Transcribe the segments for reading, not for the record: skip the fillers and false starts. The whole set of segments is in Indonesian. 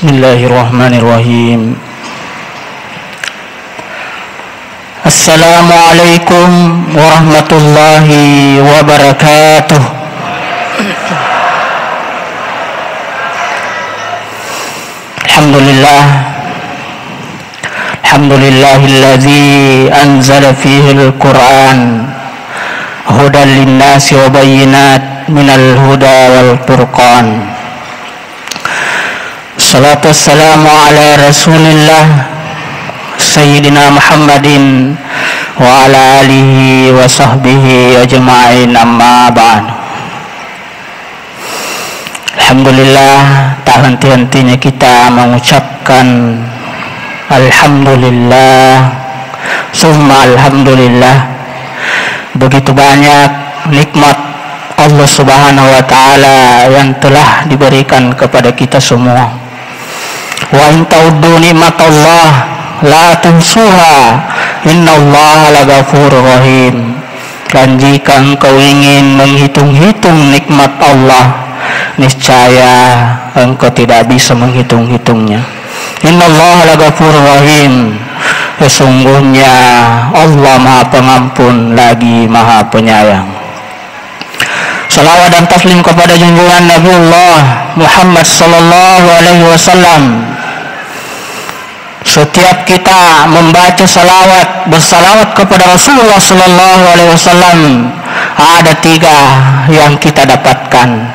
Bismillahirrahmanirrahim. Assalamualaikum warahmatullahi wabarakatuh. Alhamdulillahilladzi anzala fihil Qur'an hudan linnasi wa bayyinat minal huda wal furqan. Salatu wassalamu ala Rasulillah Sayyidina Muhammadin wa ala alihi wa sahbihi ajma'in, amma ba'd. Alhamdulillah, tak henti-hentinya kita mengucapkan alhamdulillah summa alhamdulillah. Begitu banyak nikmat Allah Subhanahu wa taala yang telah diberikan kepada kita semua. Wa in ta'uddu nikmatallah la tuhsuha innallaha laghafurur rahim. Dan jika engkau ingin menghitung-hitung nikmat Allah, niscaya engkau tidak bisa menghitung-hitungnya. Innallaha laghafurur rahim. Sesungguhnya Allah Maha Pengampun lagi Maha Penyayang. Salawat dan taslim kepada junjungan Nabiullah Muhammad sallallahu alaihi wasallam. Setiap kita membaca salawat, bersalawat kepada Rasulullah sallallahu alaihi wasallam, ada 3 yang kita dapatkan.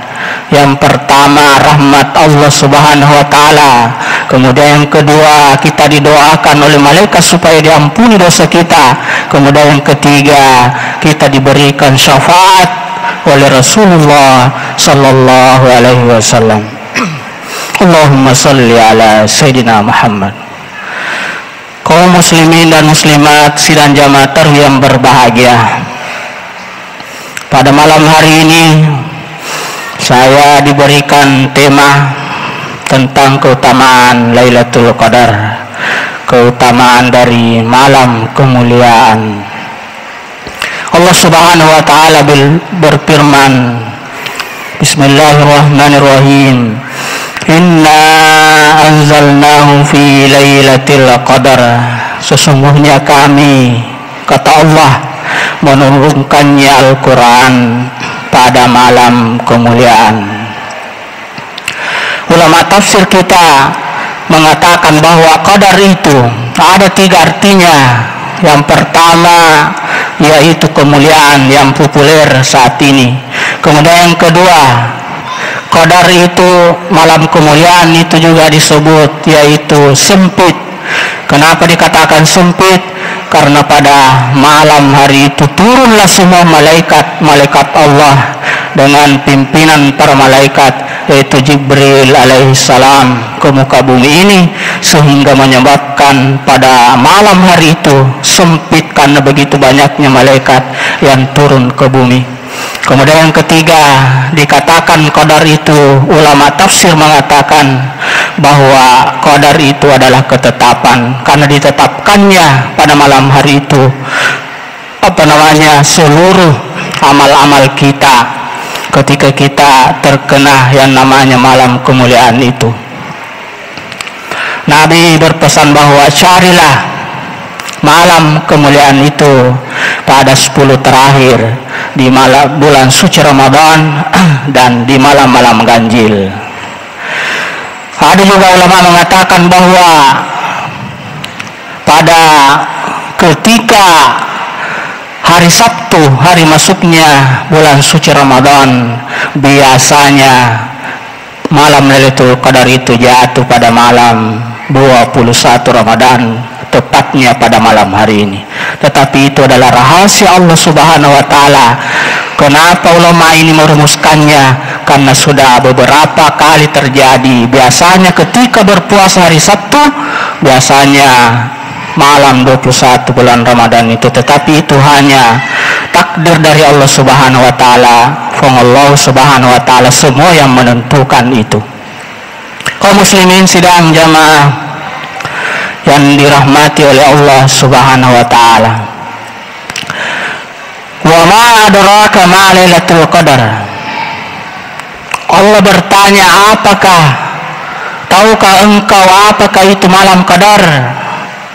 Yang pertama, rahmat Allah Subhanahu wa taala. Kemudian yang kedua, kita didoakan oleh malaikat supaya diampuni dosa kita. Kemudian yang ketiga, kita diberikan syafaat oleh Rasulullah sallallahu alaihi wasallam. Allahumma salli ala Sayyidina Muhammad. Kaum muslimin dan muslimat sidang jamaah tarawih yang berbahagia, pada malam hari ini saya diberikan tema tentang keutamaan Lailatul Qadar, keutamaan dari malam kemuliaan. Allah Subhanahu wa taala berfirman, Bismillahirrahmanirrahim. Inna anzalnahu fi lailatul qadar. Sesungguhnya kami, kata Allah, menurunkannya Al-Quran pada malam kemuliaan. Ulama tafsir kita mengatakan bahwa qadar itu ada 3 artinya. Yang pertama yaitu kemuliaan yang populer saat ini. Kemudian yang kedua, qadar itu, malam kemuliaan itu juga disebut yaitu sempit. Kenapa dikatakan sempit? Karena pada malam hari itu turunlah semua malaikat Allah dengan pimpinan para malaikat, yaitu Jibril alaihissalam, ke muka bumi ini, sehingga menyebabkan pada malam hari itu sempit karena begitu banyaknya malaikat yang turun ke bumi. Kemudian yang ketiga, dikatakan qadar itu, ulama tafsir mengatakan bahwa qadar itu adalah ketetapan, karena ditetapkannya pada malam hari itu seluruh amal-amal kita ketika kita terkena yang namanya malam kemuliaan itu. Nabi berpesan bahwa carilah malam kemuliaan itu pada 10 terakhir di malam bulan suci Ramadan dan di malam-malam ganjil. Ada juga ulama mengatakan bahwa pada ketika hari Sabtu, hari masuknya bulan suci Ramadan, biasanya malam Lailatul Qadar itu jatuh pada malam 21 Ramadan, tepatnya pada malam hari ini. Tetapi itu adalah rahasia Allah Subhanahu wa taala. Kenapa ulama ini merumuskannya? Karena sudah beberapa kali terjadi. Biasanya ketika berpuasa hari Sabtu, biasanya malam 21 bulan Ramadan itu. Tetapi itu hanya takdir dari Allah Subhanahu wa taala. Allah Subhanahu wa taala semua yang menentukan itu. Kaum muslimin sidang jamaah yang dirahmati oleh Allah Subhanahu wa taala. Wa ma adraka ma Lailatul Qadar. Allah bertanya, apakah Tahukah engkau apakah itu malam qadar,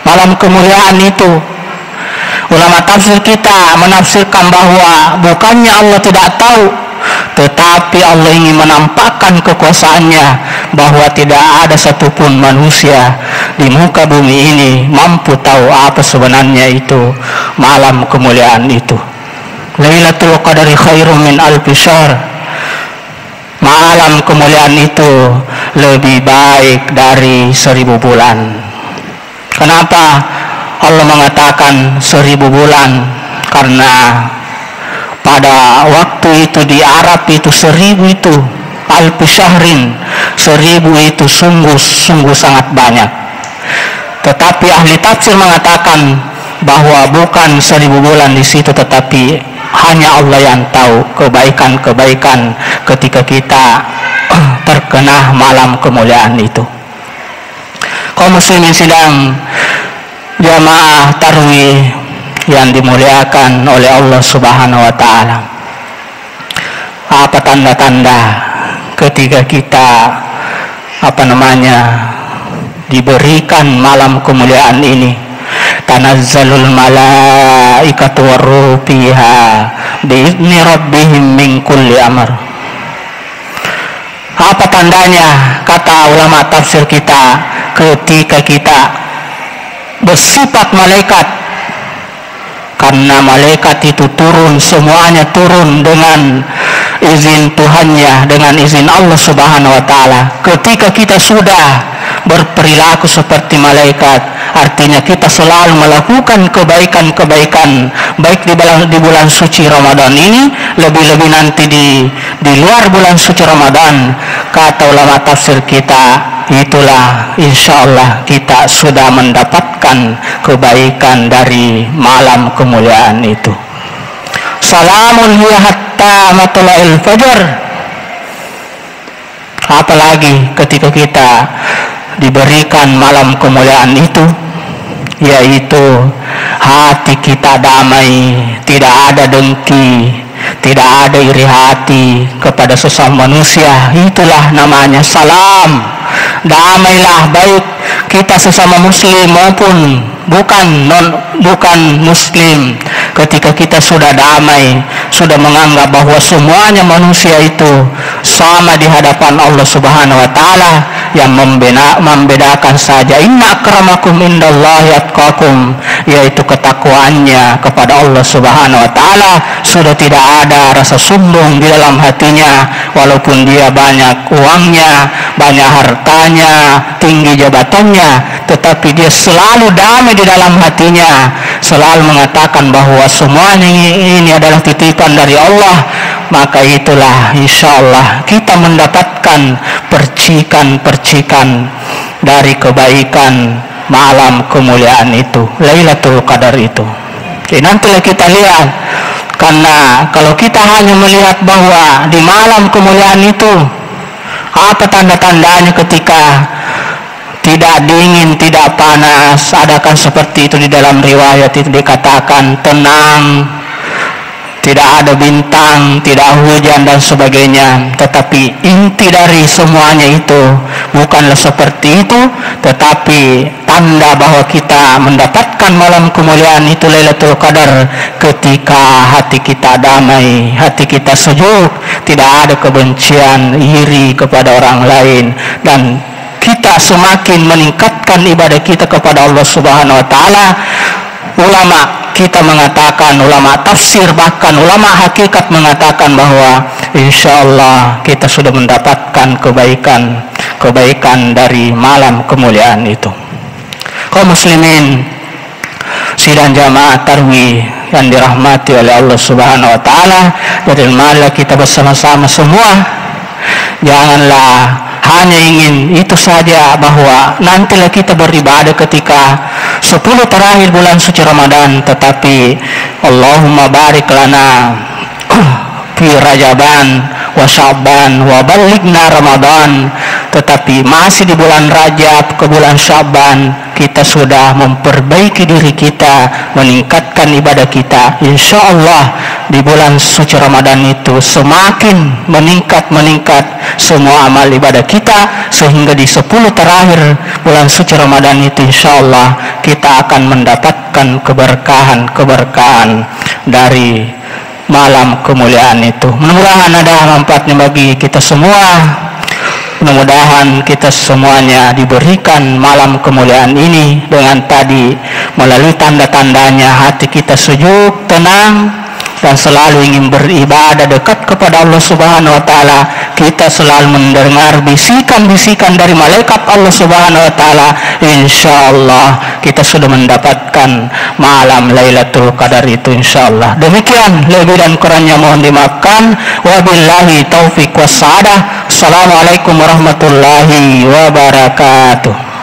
malam kemuliaan itu? Ulama tafsir kita menafsirkan bahwa bukannya Allah tidak tahu, tetapi Allah ingin menampakkan kekuasaannya, bahwa tidak ada satupun manusia di muka bumi ini mampu tahu apa sebenarnya itu malam kemuliaan itu. Lailatul Qadari khairum min alfi syahr. Malam kemuliaan itu lebih baik dari 1000 bulan. Kenapa Allah mengatakan 1000 bulan? Karena pada waktu itu di Arab itu 1000 itu alfi syahrin, 1000 itu sungguh sangat banyak. Tetapi ahli tafsir mengatakan bahwa bukan 1000 bulan di situ, tetapi hanya Allah yang tahu kebaikan-kebaikan ketika kita terkena malam kemuliaan itu. Kaum muslimin sidang jamaah tarawih yang dimuliakan oleh Allah Subhanahu wa taala. Apa tanda-tanda ketika kita diberikan malam kemuliaan ini? Tanazzalul malaikatu warruhu fiha biizni rabbihim min kulli amr. Apa tandanya? Kata ulama tafsir kita, ketika kita bersifat malaikat, karena malaikat itu turun, semuanya turun dengan izin Tuhannya, dengan izin Allah Subhanahu wa taala. Ketika kita sudah berperilaku seperti malaikat, artinya kita selalu melakukan kebaikan-kebaikan, baik di bulan suci Ramadan ini, lebih-lebih nanti di luar bulan suci Ramadan. Kata ulama tafsir kita, itulah insyaallah kita sudah mendapatkan kebaikan dari malam kemuliaan itu. Salamun hiya hatta matla'il fajar. Apalagi ketika kita diberikan malam kemuliaan itu, yaitu hati kita damai, tidak ada dengki, tidak ada iri hati kepada sesama manusia. Itulah namanya salam. Damailah, baik kita sesama muslim maupun bukan muslim. Ketika kita sudah damai, sudah menganggap bahwa semuanya manusia itu sama di hadapan Allah Subhanahu wa taala, yang membedakan saja inna akramakum indallahi atqakum, yaitu ketakwaannya kepada Allah Subhanahu wa taala. Sudah tidak ada rasa sombong di dalam hatinya, walaupun dia banyak uangnya, banyak hartanya, tinggi jabatannya, tetapi dia selalu damai di dalam hatinya, selalu mengatakan bahwa semuanya ini adalah titipan dari Allah. Maka itulah insyaallah kita mendapatkan percikan-percikan dari kebaikan malam kemuliaan itu, Lailatul Qadar itu. Jadi nantilah kita lihat, karena kalau kita hanya melihat bahwa di malam kemuliaan itu apa tanda-tandanya ketika tidak dingin, tidak panas, adakan seperti itu di dalam riwayat itu dikatakan tenang, tidak ada bintang, tidak hujan dan sebagainya. Tetapi inti dari semuanya itu bukanlah seperti itu, tetapi tanda bahwa kita mendapatkan malam kemuliaan itu Lailatul Qadar ketika hati kita damai, hati kita sejuk, tidak ada kebencian, iri kepada orang lain, dan kita semakin meningkatkan ibadah kita kepada Allah Subhanahu wa taala. Ulama kita mengatakan, ulama tafsir bahkan ulama hakikat mengatakan bahwa insyaallah kita sudah mendapatkan kebaikan dari malam kemuliaan itu. Kaum muslimin sidang jamaah tarawih yang dirahmati oleh Allah Subhanahu wa taala, dari marilah kita bersama-sama semua janganlah hanya ingin itu saja bahwa nantilah kita beribadah ketika 10 terakhir bulan suci Ramadan, tetapi Allahumma barik lana fi Rajaban wa Sya'ban wa balighna Ramadan, tetapi masih di bulan Rajab ke bulan Sya'ban kita sudah memperbaiki diri kita, meningkatkan ibadah kita, insya Allah di bulan suci Ramadan itu semakin meningkat semua amal ibadah kita, sehingga di 10 terakhir bulan suci Ramadan itu insya Allah kita akan mendapatkan keberkahan dari malam kemuliaan itu. Mudah-mudahan ada manfaatnya bagi kita semua. Mudah-mudahan kita semuanya diberikan malam kemuliaan ini dengan tadi melalui tanda-tandanya hati kita sejuk, tenang, dan selalu ingin beribadah dekat kepada Allah Subhanahu wa taala. Kita selalu mendengar bisikan-bisikan dari malaikat Allah Subhanahu wa taala. Insyaallah kita sudah mendapatkan malam Lailatul Qadar itu insyaallah. Demikian, lebih dan kurangnya mohon dimaafkan. Wabillahi taufik wassadah. Assalamualaikum warahmatullahi wabarakatuh.